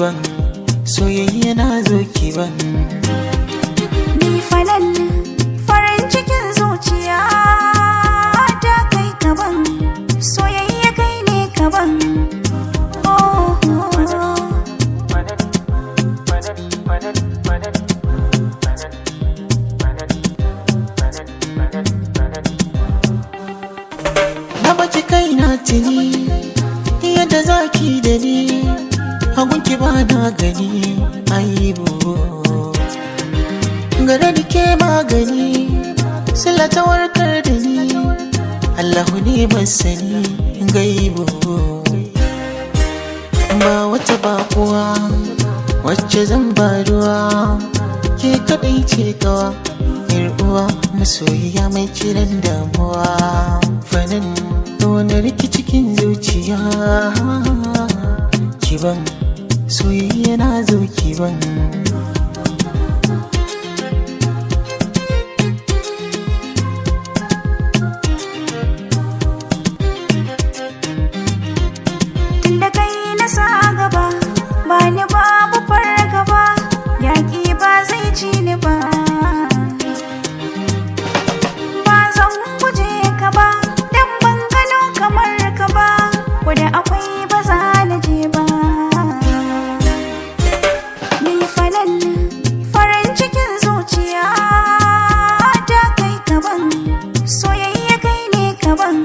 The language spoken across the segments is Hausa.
ban soyayya na zo ki ban. Ni falal farin cikin zuciya ta kai kaban soyayya kai ne kaban. Na baki kaina tuni yadda zaki da ni hagunki ba na gani aibu gare da ke magani sila ta warkar da ni Allahu ne masani gaibu ba wata bakuwa wacce zan ba ruwa ke kadai ce kawa uwa masoyiya mai ciran damuwa fanin wani rikici cikin zuciya kiban soyayya na zo kiban. Tunda kai na sa gaba ba ni babu fargaba yaƙi ba zai ci ni ba. Ba zan guje ka ba dan ban gano kamar ka ba ko da akwai ba za na je ba. Ni falal farin cikin zuciya ta kai kaban soyayya kai ne kaban.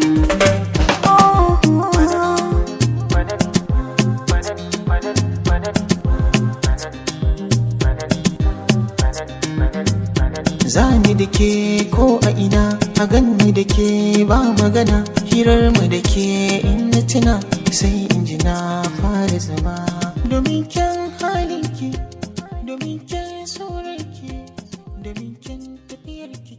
Zani da ke ko a ina a ganni da ke ba magana hirar mu da ke in na tuna sai in ji na fara zama domin kyan halinki domin kyan sauranki domin kyan tafiyar ki.